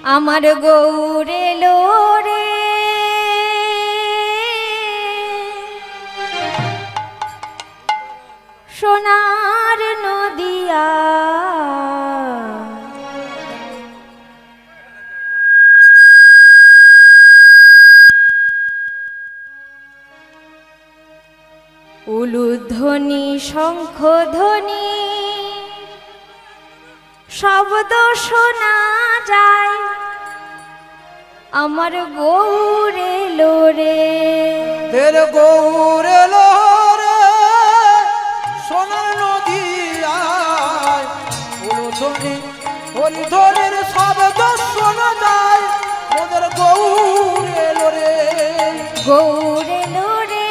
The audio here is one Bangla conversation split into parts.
আমার গৌর এলো রে সোনার নদিয়া উলুধ্বনি শঙ্খধ্বনি শব্দ শোনা যায় আমার গৌর এলো রে তের গৌর এলো রে সোনার নদিয়ায় উলুধ্বনি হরিধ্বনির শব্দ শোনা যায় মোদের গৌর এলো রে গৌর এলো রে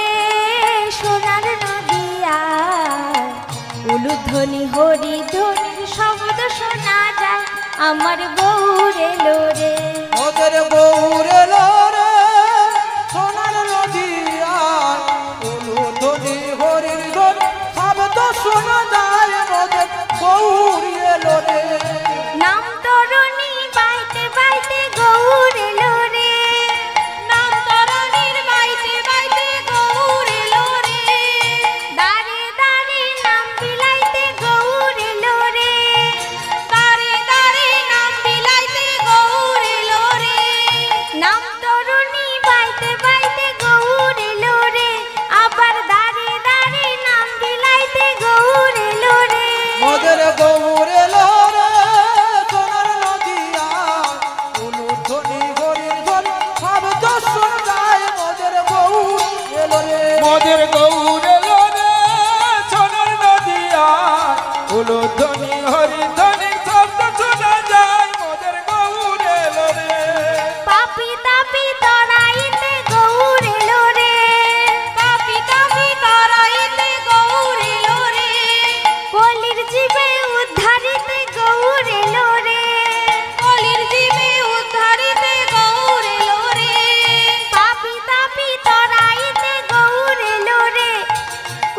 সোনার নদিয়ায় উলুধ্বনি হরিধ্বনির শব্দ শোনা যায় আমার গৌর এলো রে মোদের গৌর এলো রে সোনার নদিয়ায় উলুধ্বনি হরিধ্বনি শব্দ শোনা যায় মোদের গৌর এলো রে নাম তরণী বাইতে বাইতে গৌর এলো রে নাম তরণীর বাইতে বাইতে গৌর এলো রে দাঁড়ে দাঁড়ে নাম বিলাইতে গৌর এলো রে দাঁড়ে দাঁড়ে নাম বিলাইতে গৌর এলো রে নাম তরণী বাইতে বাইতে গৌর এলো রে আবার দাঁড়ে দাঁড়ে নাম বিলাইতে গৌর এলো রে মোদের গৌর এলো রে সোনার নদিয়ায় উলুধ্বনি হরিধ্বনি শব্দ শোনা যায় মোদের গৌর এলো রে মোদের গৌর এলো রে সোনার নদিয়ায় উলুধ্বনি হরিধ্বনি শব্দ শোনা যায় মোদের গৌর এলো রে পাপি তাপি তরাইতে গৌর এলো রে পাপি তাপি তরাইতে গৌর এলো রে কলির জীবে উদ্ধারিতে গৌর এলো রে কলির জীবে উদ্ধারিতে গৌর এলো রে পাপি তাপি তরাইতে গৌর এলো রে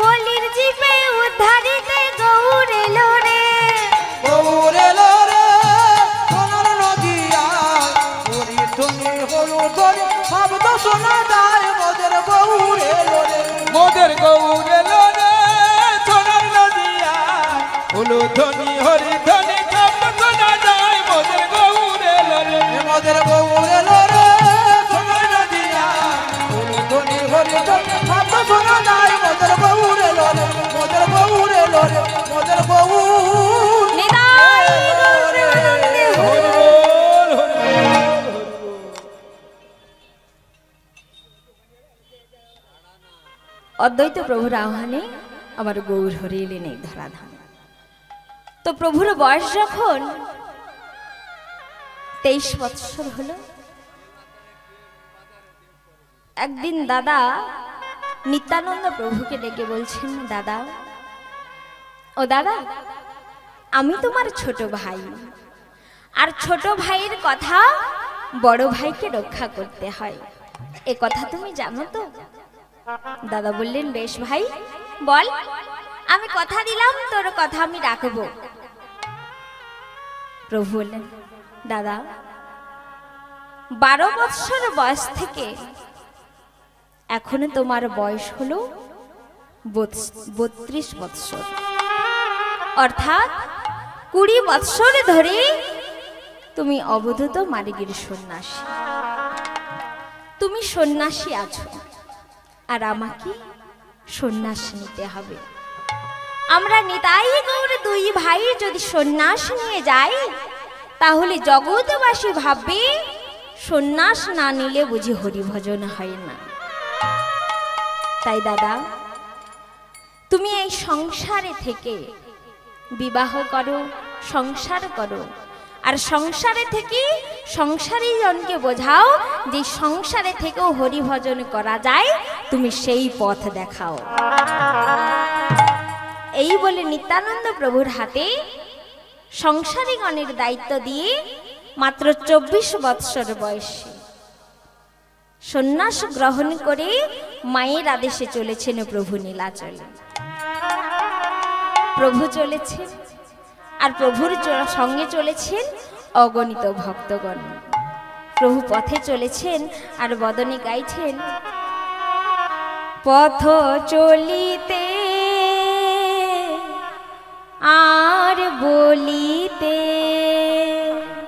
কলির জীবে উদ্ধারিতে গৌর এলো রে গৌর এলো রে সোনার নদিয়ায় হরিধ্বনি হরিধ্বনি শব্দ শোনা যায় মোদের গৌর এলো রে মোদের গৌর এলো রে সোনার নদিয়ায় উলুধ্বনি হরিধ্বনি শব্দ শোনা যায় মোদের গৌর এলো রে মোদের গৌর এলো রে সোনার নদিয়ায় উলুধ্বনি হরিধ্বনি শব্দ শোনা যায় মোদের গৌর এলো রে মোদের গৌর এলো রে মোদের গৌর নিতাই গৌর আনন্দে হরি হরি বল, হরি বল, হরি বল। অদ্বৈত প্রভুর আহ্বানে আমার গৌর হরি এলেন এই ধরাধাম। তো প্রভুর বয়স যখন 23 বৎসর হলো, একদিন দাদা নিত্যানন্দ প্রভুকে ডেকে বলছেন, দাদা ও দাদা, আমি তোমার ছোট ভাই, আর ছোট ভাইয়ের কথা বড় ভাইকে রক্ষা করতে হয়, এ কথা তুমি জানো তো? দাদা বললেন, বেশ ভাই বল, আমি কথা দিলাম তোর কথা আমি রাখবো। প্রভু বললেন, দাদা 12 বৎসর বয়স থেকে এখনো তোমার বয়স হলো 32 বৎসর, অর্থাৎ 20 বৎসর ধরে তুমি অবধূত মার্গের সন্ন্যাসী, তুমি সন্ন্যাসী আছো, আর আমাকে সন্ন্যাস নিতে হবে। আমরা নিতাই গৌর দুই ভাই যদি সন্ন্যাস নিয়ে যাই, তাহলে জগৎবাসী ভাববে সন্ন্যাস না নিলে বুঝি হরিভজন হয় না। তাই দাদা, তুমি এই সংসারে থেকে বিবাহ করো, সংসার করো, আর সংসারে থেকে সংসারী জনকে বোঝাও যে সংসারে থেকেও হরিভজন করা যায়, তুমি সেই পথ দেখাও। এই বলে নিত্যানন্দ প্রভুর হাতে সংসারীগণের দায়িত্ব দিয়ে মাত্র 24 বৎসর বয়সে সন্ন্যাস গ্রহণ করে মায়ের আদেশে চলেছেন প্রভু নীলাচলে। প্রভু চলেছেন আর প্রভুর সঙ্গে চলেছেন অগণিত ভক্তগণ প্রভু পথে চলেছেন আর বদনে গাইছেন, পথ চলিতে আর বলিতে,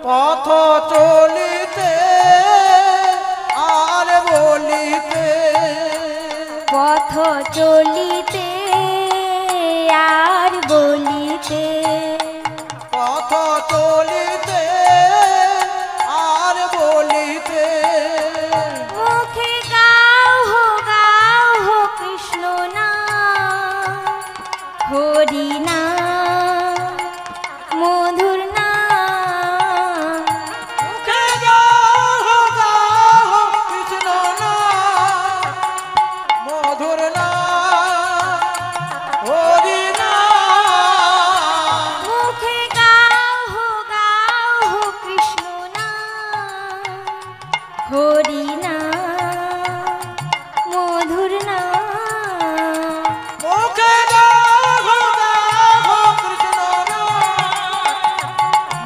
পথ চলিতে আর বলিতে, পথ চলিতে আর বলিতে, পথ চলিতে আর বলিতে, মুখে গাও হো কৃষ্ণ নাম, হরি নাম, মধুর নাম, মুখে গাও কৃষ্ণ নাম, মধুর নাম, হরি নাম, মুখে গাও হো কৃষ্ণ নাম, হরি নাম, মধুর নাম, মুখে গাও কৃষ্ণ নাম,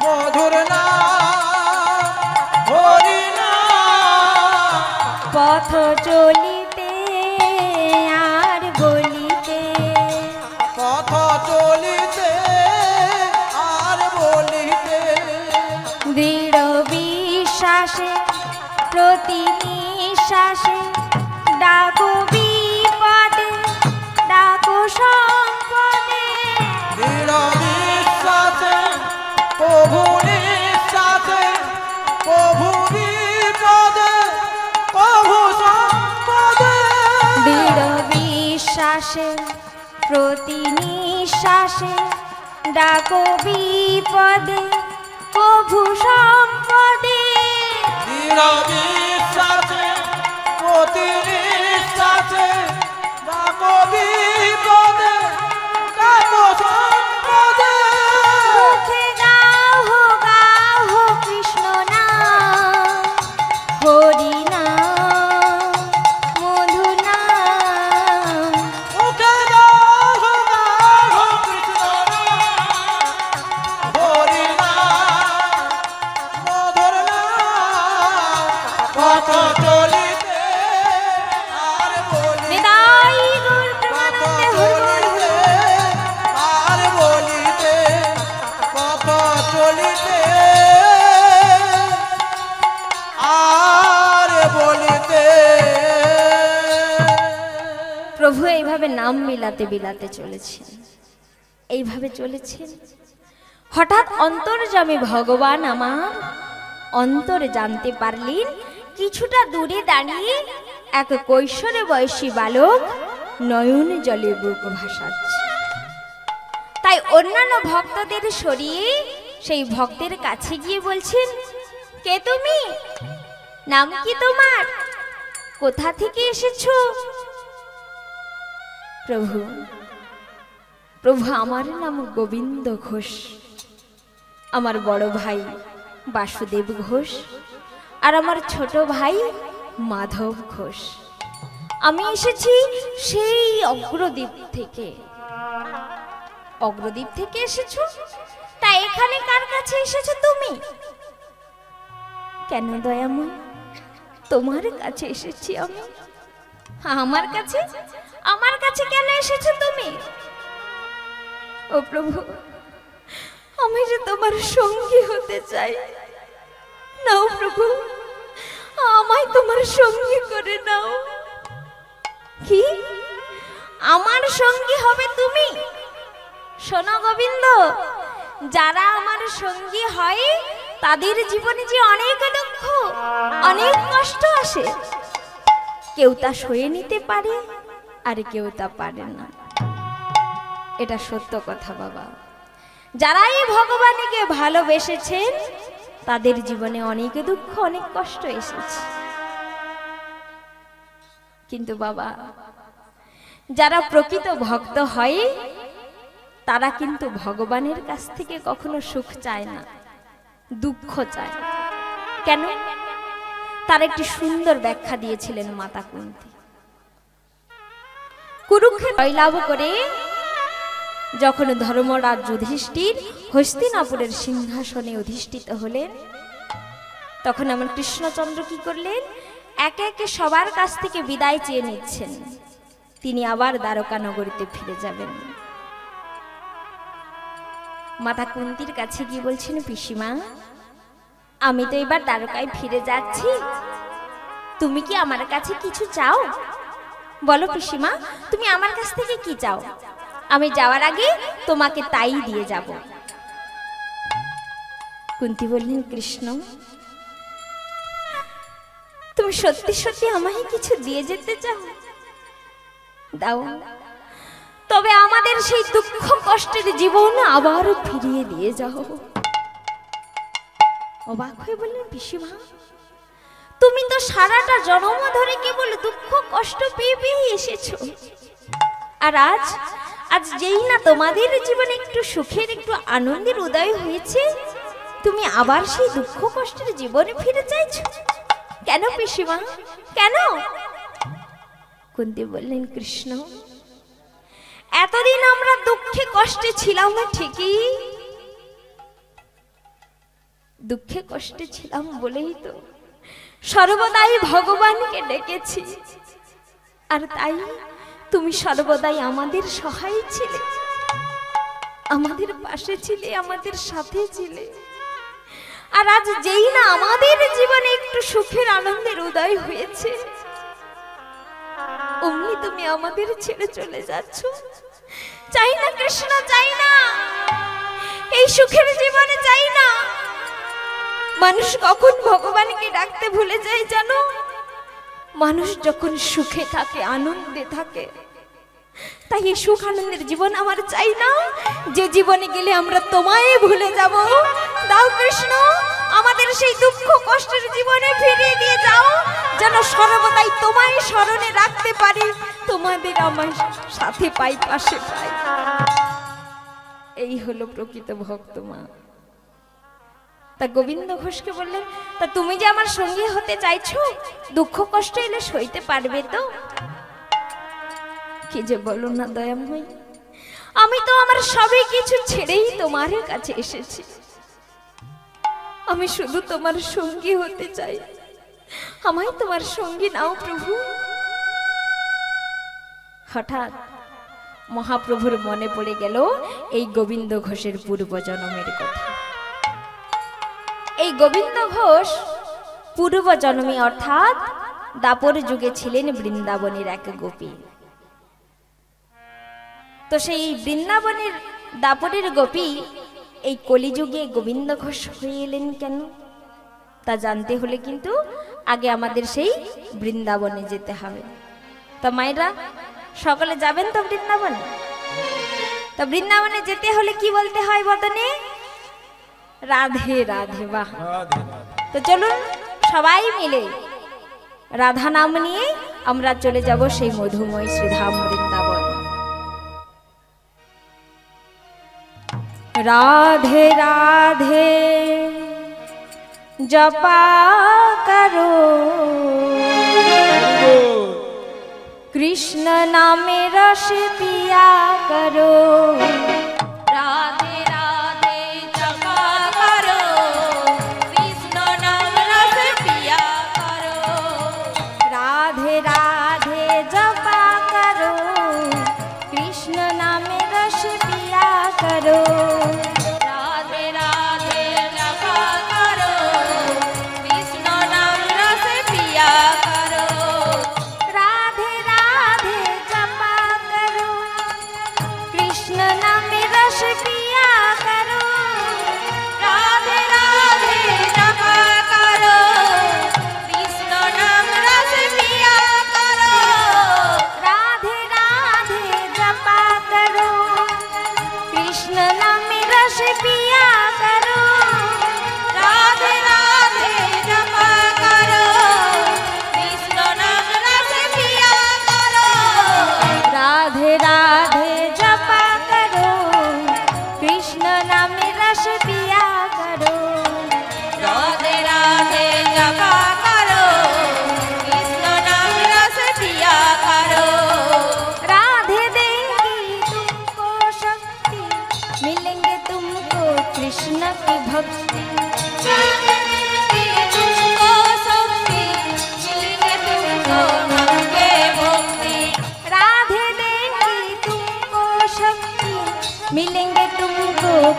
মধুর নাম, হরি নাম, পথ চলিতে আর বলিতে, পথ চলিতে আর বলিতে, দৃঢ় বিশ্বাসে প্রতি নিঃশ্বাসে ডাকো বিপদে, ডাকো সম্পদে, দৃঢ় বিশ্বাসে প্রভু নিঃশ্বাসে, প্রভু বিপদে, প্রভু সম্পদে, দৃঢ় বিশ্বাসে প্রতি নিঃশ্বাসে ডাকো বিপদে, প্রভু সম্পদে, দৃঢ় বিশ্বাসে প্রতি নিঃশ্বাসে ডাকো বিপদে, ডাকো সম্পদে, মুখে গাও হো কৃষ্ণ নাম, হরি নাম, মধু নাম, মুখে গাও কৃষ্ণ নাম, হরি নাম, মধুর নাম, পথ চলিতে আর বলিতে, নিতাই গৌর পথ প্রেমানন্দে হরি বল। চলিতে আর বলিতে, পথ চলিতে আর বলিতে। প্রভু এইভাবে নাম বিলাতে বিলাতে চলেছেন, এইভাবে চলেছেন। হঠাৎ অন্তর্যামী ভগবান আমার অন্তরে জানতে পারলেন, কিছুটা দূরে দাঁড়িয়ে এক কৈশোরে বয়সী বালক নয়ন জলে বুক ভাসাচ্ছে। তাই অন্যান্য ভক্তদের সরিয়ে সেই ভক্তের কাছে গিয়ে বলছেন, কে তুমি? নাম কি তোমার? কোথা থেকে এসেছো? প্রভু, প্রভু আমার নাম গোবিন্দ ঘোষ, আমার বড় ভাই বাসুদেব ঘোষ আর আমার ছোট ভাই মাধব ঘোষ। আমি এসেছি সেই অগ্রদ্বীপ থেকে। অগ্রদ্বীপ থেকে এসেছো? তা এখানে কার কাছে এসেছো তুমি? কেন দয়াময়, তোমার কাছে এসেছি আমি। আমার কাছে? আমার কাছে কেন এসেছো তুমি? ও প্রভু, আমি যে তোমার সঙ্গী হতে চাই, নাও প্রভু, আমায় তোমার সঙ্গী করে নাও। কি আমার সঙ্গী হবে তুমি? শোনো গোবিন্দ, যারা আমার সঙ্গী হয় তাদের জীবনে যে অনেক দুঃখ, অনেক কষ্ট আসে, কেউ তা সয়ে নিতে পারে আর কেউ তা পারে না। এটা সত্য কথা বাবা। যারা এই ভগবানকে ভালোবেসেছেন তাদের জীবনে অনেক দুঃখ, অনেক কষ্ট এসেছে। কিন্তু বাবা, যারা প্রকৃত ভক্ত হয় তারা কিন্তু ভগবানের কাছ থেকে কখনো সুখ চায় না, দুঃখ চায়। কেন? তার একটি সুন্দর ব্যাখ্যা দিয়েছিলেন মাতা কুন্তী। কুরুক্ষেত্র জয়লাভ করে যখন ধর্মরাজ যুধিষ্ঠির হস্তিনাপুরের সিংহাসনে অধিষ্ঠিত হলেন, তখন আমার কৃষ্ণচন্দ্র কি করলেন? একে একে সবার কাছ থেকে বিদায় চেয়ে নিচ্ছেন। তিনি আবার দ্বারকা নগরীতে ফিরে যাবেন। মাতা কুন্তির কাছে গিয়ে বলছেন, পিসিমা, আমি তো এবার দ্বারকায় ফিরে যাচ্ছি, তুমি কি আমার কাছে কিছু চাও? বলো পিসিমা, তুমি আমার কাছ থেকে কি চাও? আমি যাওয়ার আগে তোমাকে তাই দিয়ে যাব। কুন্তি বললেন, কৃষ্ণ, তুমি সত্যি সত্যি আমায় কিছু দিয়ে যেতে চাও? দাও, তবে আমাদের সেই দুঃখ কষ্টের জীবন আবার ফিরিয়ে দিয়ে যাও। অবাক হয়ে বললেন, পিসিমা, তুমি তো সারাটা জন্ম ধরে কেবল দুঃখ কষ্ট পেয়ে পেয়ে এসেছো, আর আজ আজ যেই না তোমাদের জীবনে একটু সুখের একটু আনন্দের উদয় হয়েছে, তুমি আবার সেই দুঃখ কষ্টের জীবনে ফিরে চাইছো? কেন পিসিমা, কেন? কুন্তি বললেন, কৃষ্ণ, এতদিন আমরা দুঃখে কষ্টে ছিলাম না ঠিকই, দুঃখে কষ্টে ছিলাম বলেই তো সর্বদাই ভগবানকে ডেকেছি, আর তাই তুমি সর্বদাই আমাদের সহায় ছিলে, আমাদের পাশে ছিলে, আমাদের সাথে ছিলে। আর আজ যেই না আমাদের জীবনে একটু সুখের আনন্দের উদয় হয়েছে, অমনি তুমি আমাদের ছেড়ে চলে যাচ্ছ। চাই না কৃষ্ণ, চাই না, এই সুখের জীবনে চাই না। মানুষ কখন ভগবানকে ডাকতে ভুলে যায় জানো? মানুষ যখন সুখে থাকে, আনন্দে থাকে। তাই এই সুখ আনন্দের জীবন আমার চাই না, যে জীবনে গেলে আমরা তোমায় ভুলে যাব। দাও কৃষ্ণ, আমাদের সেই দুঃখ কষ্টের জীবনে ফিরিয়ে দিয়ে যাও, যেন সর্বদাই তোমায় স্মরণে রাখতে পারি, তোমাদের আমার সাথে পাই, পাশে পাই। এই হলো প্রকৃত ভক্ত মা। তা গোবিন্দ ঘোষকে বললেন, তা তুমি যে আমার সঙ্গী হতে চাইছো, দুঃখ কষ্ট এলে সইতে পারবে তো? কি যে বলো না দয়াময়, আমি তো আমার সবই কিছু ছেড়েই তোমার কাছে এসেছি। আমি শুধু তোমার সঙ্গী হতে চাই, আমায় তোমার সঙ্গী নাও প্রভু। হঠাৎ মহাপ্রভুর মনে পড়ে গেল এই গোবিন্দ ঘোষের পূর্বজন্মের কথা। এই গোবিন্দ ঘোষ পূর্বজন্মে অর্থাৎ দাপর যুগে ছিলেন বৃন্দাবনের এক গোপী। তো সেই বৃন্দাবনের দাপরের গোপী এই কলিযুগে গোবিন্দ ঘোষ হয়ে এলেন কেন, তা জানতে হলে কিন্তু আগে আমাদের সেই বৃন্দাবনে যেতে হবে। তা মায়েরা সকলে যাবেন তো বৃন্দাবনে? তো বৃন্দাবনে যেতে হলে কি বলতে হয় বদনে? রাধে রাধে। বাহ, তো চলুন সবাই মিলে রাধা নাম নিয়ে আমরা চলে যাব সেই মধুময় শ্রীধাম বৃন্দাবন। রাধে রাধে জপা করো, কৃষ্ণ নামে রস পিয়া করো। রাধে রাধে জপা করো, কৃষ্ণ নাম রস পিয়া করো। রাধে রাধে জপা করো, কৃষ্ণ নামে রস পিয়া করো। রাধে রাধে জপা করো, কৃষ্ণ নাম রস পিয়া করো। রাধে রাধে জপা করো, কৃষ্ণ নাম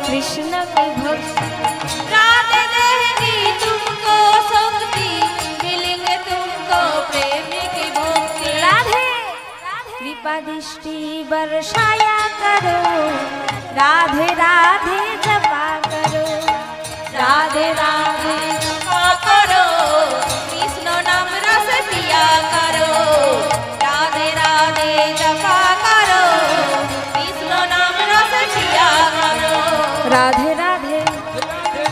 कृष्ण की भक्ति। राधे देवी तुमको शक्ति मिलेंगे तुमको प्रेम की भक्ति। राधे कृपा दृष्टि बरसाया करो, राधे राधे जपा करो, राधे राधे जपा करो, कृष्ण नाम रस पिया करो, राधे राधे जपा करो, कृष्ण नाम रस पिया करो। राधे राधे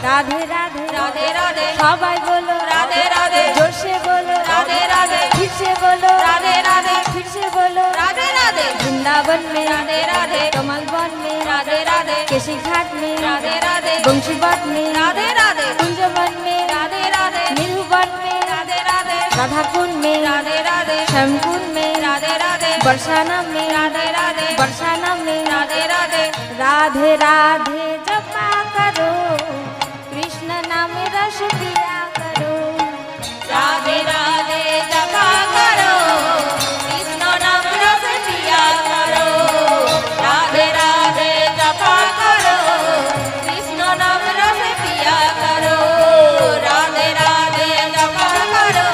राधे राधे राधे राधे सबाई बोलो राधे राधे, जोर से बोलो राधे राधे, फिर से बोलो राधे राधे, फिर से बोलो राधे राधे। वृंदावन में राधे राधे, कमल वन में राधे राधे, केसी घाट में राधे राधे, बंशी बाट में राधे राधे, कुंज वन में राधे राधे, नीलू वन में राधे राधे, राधा कुंड में राधे राधे, श्याम कुंड में राधे राधे, बरसाना में राधे राधे, बरसाना में राधे राधे। राधे राधे जपा करो, कृष्ण नाम रस पिया करो, राधे राधे जपा करो, कृष्ण नाम रस पिया करो, राधे राधे जपा करो, कृष्ण नाम रस पिया करो, राधे राधे जपा करो,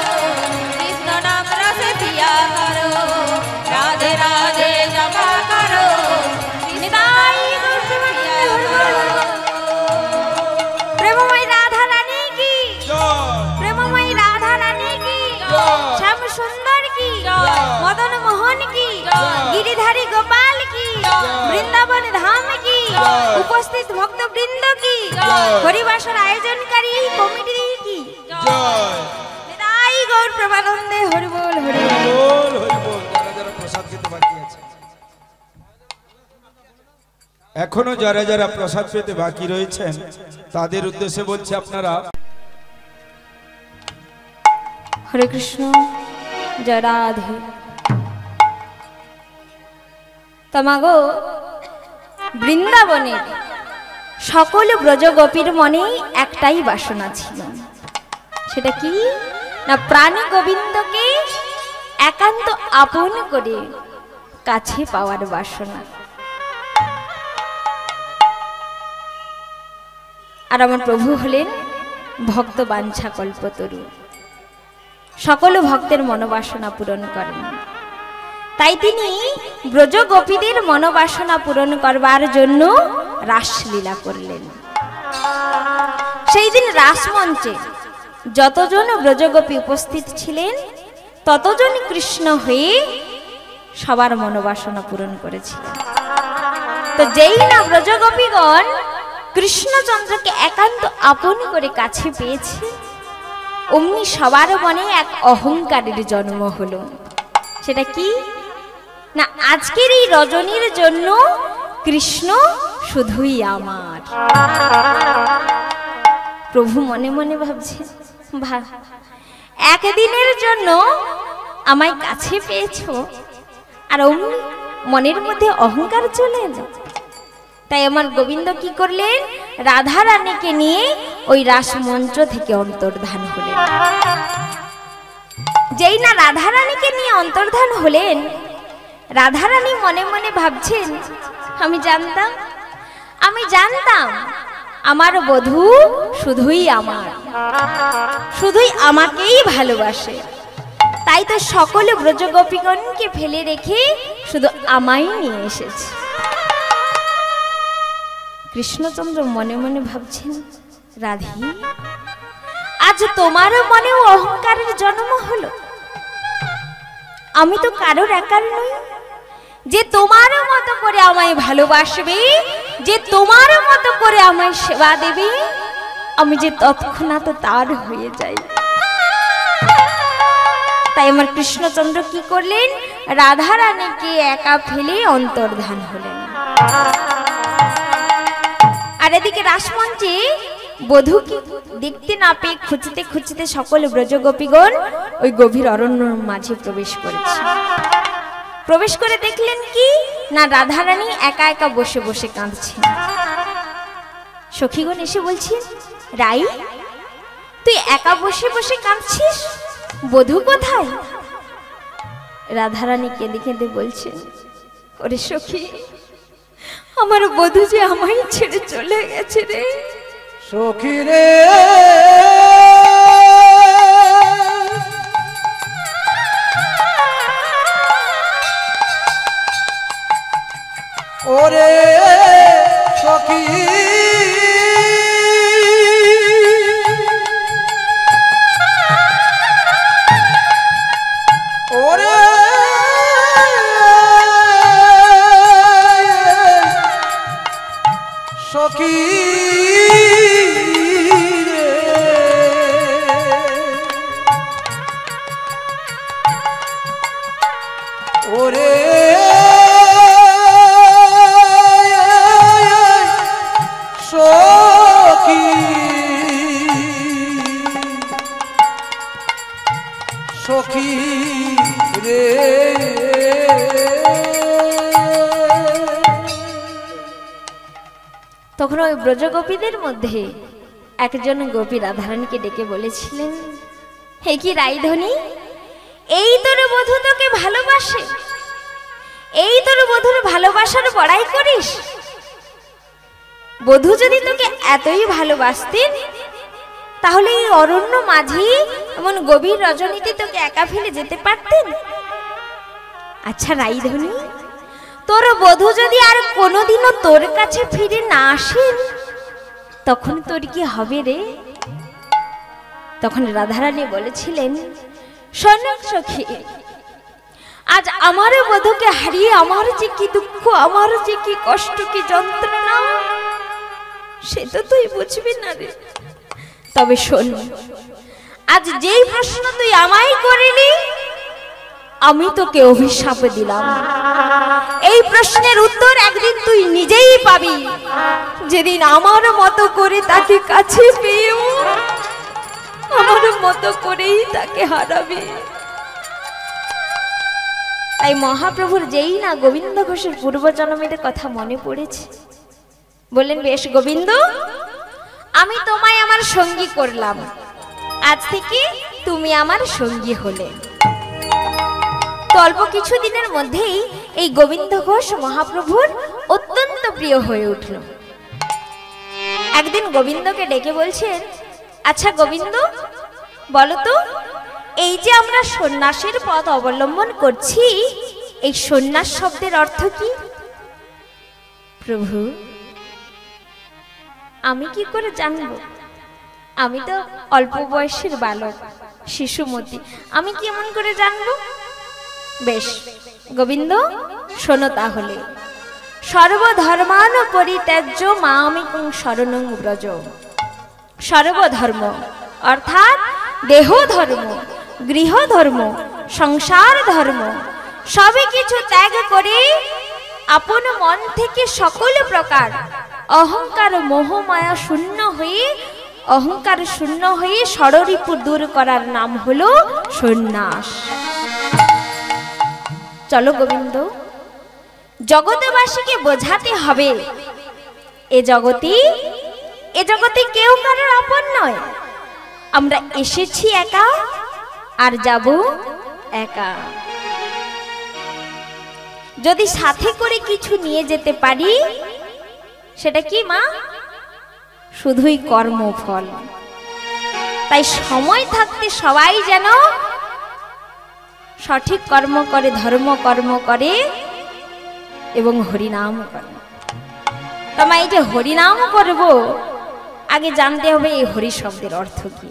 कृष्ण नाम रस पिया करो, राधे राधे जपा करो। प्रेममयी राधा रानी की, प्रेममयी राधा रानी की, श्याम सुंदर की, मदन मोहन की, गिरिधारी गोपाल की, वृंदावन धाम की, उपस्थित भक्त वृंद की, हरिवासर आयोजनकारी कमिटी की निताई गौर प्रेमानंदे हरि बोल हरि बोल हरि बोल। যারা যারা প্রসাদ খেতে বাকি আছে, এখনো যারা যারা প্রসাদ পেতে বাকি রয়েছেন তাদের উদ্দেশ্যে বলছি আপনারা हरे कृष्ण जय राधे। तमागो বৃন্দাবনের সকল ব্রজগোপীর মনে একটাই বাসনা ছিল, সেটা কি না প্রাণী গোবিন্দকে একান্ত আপন করে কাছে পাওয়ার বাসনা। আর আমার প্রভু হলেন ভক্ত বাঞ্ছা কল্পতরু, সকল ভক্তের মনোবাসনা পূরণ করেন। তাই তিনি ব্রজগোপীদের মনোবাসনা পূরণ করবার জন্য রাসলীলা করলেন। সেই দিন রাসমঞ্চে যতজন ব্রজগোপী উপস্থিত ছিলেন ততজন কৃষ্ণ হয়ে সবার মনোবাসনা পূরণ করেছিলেন। তো যেই না ব্রজগোপীগণ কৃষ্ণচন্দ্রকে একান্ত আপন করে কাছে পেয়েছে, অমনি সবার মনে এক অহংকারের জন্ম হলো। সেটা কি না আজকের এই রজনীর জন্য কৃষ্ণ শুধুই আমার। প্রভু মনে মনে ভাবছে, একদিনের জন্য আমায় কাছে পেয়েছো আর অমনি মনের মধ্যে অহংকার চলে এলো। তাই আমার গোবিন্দ কি করলেন, রাধা রানীকে নিয়ে ওই রাসমঞ্চ থেকে অন্তর্ধান হলেন। যেই না রাধা রানীকে নিয়ে অন্তর্ধান হলেন, রাধা রানী মনে মনে ভাবছেন, আমি জানতাম আমার বধূ শুধুই আমার, শুধুই আমাকেই ভালোবাসে। তাই তো সকল ব্রজগোপীগণকে ফেলে রেখে শুধু আমায় নিয়ে এসেছে। কৃষ্ণচন্দ্র মনে মনে ভাবছেন, রাধি আজ তোমারও মনেও অহংকারের জন্ম হলো। আমি তো কারোর একার নই যে তোমার মতো করে আমায় ভালোবাসবে, যে তোমার মতো করে আমায় সেবা দেবে, আমি যে তৎক্ষণাৎ তার হয়ে যাই। তাই আমার কৃষ্ণচন্দ্র কি করলেন, রাধা রানীকে একা ফেলে অন্তর্ধান হলেন। আর এদিকে রাসমঞ্চে বধূকে দেখতে না পেয়ে খুঁজতে খুঁজতে সকল ব্রজগোপীগণ ওই গভীর অরণ্যর মাঝে প্রবেশ করেছে। প্রবেশ করে দেখলেন কি না রাধারানী একা একা বসে বসে কাঁদছেন। সখীগণ এসে বলছেন, রাই তুই একা বসে বসে কাঁদছিস, বধূ কোথায়? রাধারানী কেঁদে কেঁদে বলছেন, ওরে সখী আমার বধূ যে আমায় ছেড়ে চলে গেছে রে। সখী রে ওরে সখী ওরে সখী ওরে সখী সখী রে তখন ওই ব্রজগোপীদের মধ্যে একজন গোপী রাধারানীকে ডেকে বলেছিলেন, হে কি রাইধনী, এই তোর বধূ তোকে ভালোবাসে, এই তোর বধূর ভালোবাসার বড়াই করিস? বধূ যদি তোকে এতই ভালোবাসতেন তাহলে এই অরণ্য মাঝি এমন গভীর রজনীতে তোকে একা ফেলে যেতে পারতেন? আচ্ছা রাইধনী, তোর বধূ যদি আর কোনোদিনও তোর কাছে ফিরে না আসেন তখন তোর কি হবে রে? তখন রাধারানী বলেছিলেন, শোন সখী, আজ আমার বধূকে হারিয়ে আমার যে কি দুঃখ, আমার যে কি কষ্ট, কি যন্ত্রণা, সে তো তুই বুঝবি না রে। তবে শোন, আজ যেই প্রশ্ন তুই আমায় করলি আমি তোকে অভিশাপ দিলাম। এই প্রশ্নের উত্তর একদিন তুই নিজেই পাবি, যেদিন আমার মতো করে তাকে কাছে পেয়েও আমার মতো করেই তাকে হারাবে। তাই মহাপ্রভুর যেই না গোবিন্দ ঘোষের পূর্বজন্মের কথা মনে পড়েছে, বললেন, বেশ গোবিন্দ, আমি তোমায় আমার সঙ্গী করলাম, আজ থেকে তুমি আমার সঙ্গী হলে। তো অল্প কিছুদিনের মধ্যেই এই গোবিন্দ ঘোষ মহাপ্রভুর অত্যন্ত প্রিয় হয়ে উঠল। একদিন গোবিন্দকে ডেকে বলছেন, আচ্ছা গোবিন্দ, বলো তো, এই যে আমরা সন্ন্যাসের পথ অবলম্বন করছি, এই সন্ন্যাস শব্দের অর্থ কি? প্রভু, আমি কি করে জানব? আমি তো অল্প বয়সের বালক, শিশুমতি, আমি কেমন করে জানবো? বেশ গোবিন্দ, শোনো তাহলে, সর্বধর্মান পরিত্যাজ্য মামেকং শরণং ব্রজ। সর্বধর্ম অর্থাৎ দেহ ধর্ম, গৃহ ধর্ম, সংসার ধর্ম সবই কিছু ত্যাগ করে আপন মন থেকে সকল প্রকার অহংকার মোহ মায়া শূন্য হয়ে, অহংকার শূন্য হয়ে ষড়রিপু দূর করার নাম হলো সন্ন্যাস। চলো গোবিন্দ, জগৎবাসীকে বোঝাতে হবে এ জগতে কেউ কারোর আপন নয়। আমরা এসেছি একা আর যাব একা। যদি সাথে করে কিছু নিয়ে যেতে পারি, সেটা কি মা? শুধুই কর্মফল। তাই সময় থাকতে সবাই যেন সঠিক কর্ম করে, ধর্ম কর্ম করে এবং হরিনাম করে। তোমা এই যে হরিনাম করব, আগে জানতে হবে এই হরি শব্দের অর্থ কি।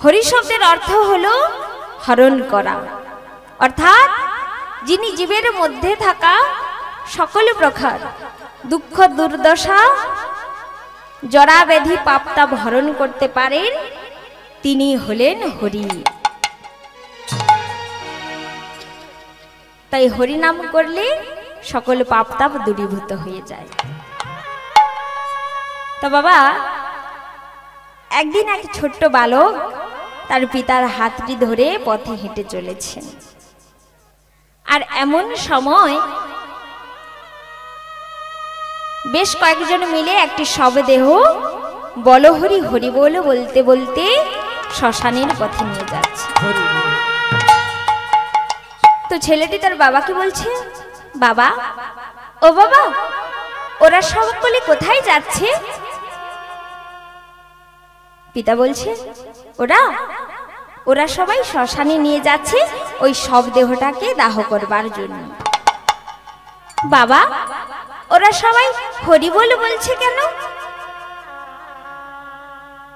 হরি শব্দের অর্থ হলো হরণ করা, অর্থাৎ যিনি জীবের মধ্যে থাকা সকল প্রকার দুঃখ দুর্দশা জরা ব্যাধি পাপতাপ হরণ করতে পারেন, তিনি হলেন হরি। তাই হরিনাম করলে সকল পাপতাপ দূরীভূত হয়ে যায়। তো বাবা, একদিন এক ছোট্ট বালক তার পিতার হাতটি ধরে পথে হেঁটে চলেছেন। আর এমন সময় বেশ কয়েকজন মিলে একটি শবদেহ বলহরি হরি বল বলতে বলতে শ্মশানের পথে নিয়ে যাচ্ছে। তো ছেলেটি তার বাবাকে বলছে, বাবা ও বাবা, ওরা সকলে কোথায় যাচ্ছে? পিতা বলছে, ওরা সবাই শ্মশানে নিয়ে যাচ্ছে ওই সব দেহটাকে দাহ করবার জন্য। বাবা, ওরা সবাই হরি বল বলছে কেন?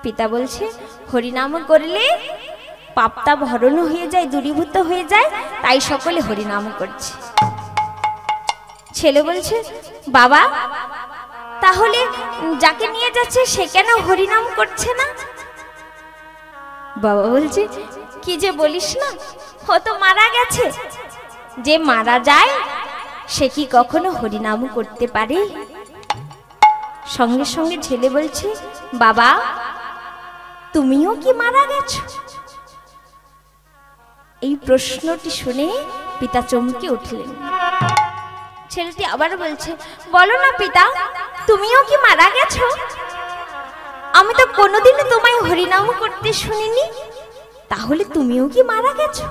পিতা বলছে, হরিনাম করলে পাপটা ভরণ হয়ে যায়, দূরীভূত হয়ে যায়, তাই সকলে হরিনাম করছে। ছেলে বলছে, বাবা তাহলে যাকে নিয়ে যাচ্ছে সে কেন হরিনাম করছে না? বাবা বলছে, কি যে বলিস না, ও তো মারা গেছে। যে মারা যায় সে কি কখনো হরিনাম করতে পারে? সঙ্গে সঙ্গে ছেলে বলছে, বাবা তুমিও কি মারা গেছো? এই প্রশ্নটি শুনে পিতা চমকে উঠলেন। ছেলেটি আবার বলছে, বলো না পিতা, তুমিও কি মারা গেছো? আমি তো কোনোদিনও তোমায় হরিনাম করতে শুনিনি, তাহলে তুমিও কি মারা গেছো?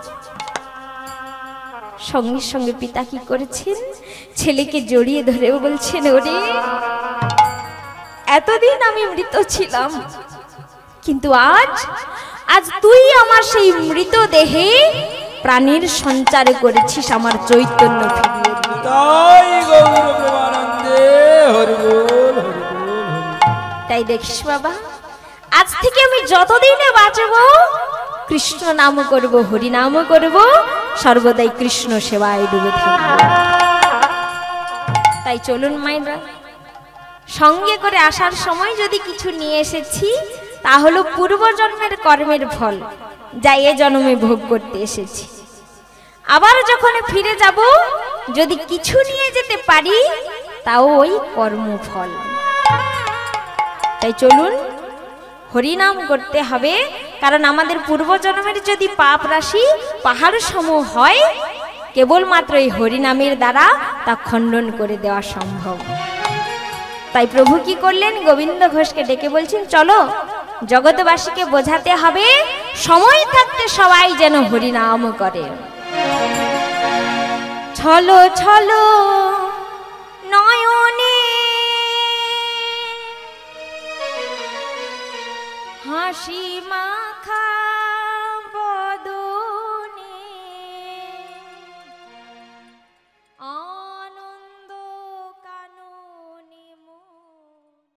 সঙ্গে সঙ্গে পিতা কি করেছেন, ছেলেকে জড়িয়ে ধরে বলছেন, ওরে এতদিন আমি মৃত ছিলাম, কিন্তু আজ তুই আমার সেই মৃত দেহে প্রাণের সঞ্চার করেছিস, আমার চৈতন্য ফিরিয়ে দিয়ে। তাই গৌর প্রেমানন্দে হরি বল, হরি বল। তাই দেখিস বাবা, আজ থেকে আমি যতদিনে বাঁচব কৃষ্ণ নাম করব, হরি নাম করব, সর্বদাই কৃষ্ণ সেবায় ডুবে থাকব। তাই চলুন মায়েরা, সঙ্গে করে আসার সময় যদি কিছু নিয়ে এসেছি তা হলো পূর্বজন্মের কর্মের ফল, যা এ জন্মে ভোগ করতে এসেছি। আবার যখন ফিরে যাব যদি কিছু নিয়ে যেতে পারি তাও ওই কর্মফল। তাই চলুন হরিনাম করতে হবে, কারণ আমাদের পূর্বজন্মের যদি পাপ রাশি পাহাড় সম হয়, কেবলমাত্র এই হরিনামের দ্বারা তা খণ্ডন করে দেওয়া সম্ভব। তাই প্রভু কি করলেন, গোবিন্দ ঘোষকে ডেকে বলছেন, চলো জগৎবাসীকে বোঝাতে হবে সময় থাকতে সবাই যেন হরিনাম করে। ছলো ছলো নয়নে হাসি মাখা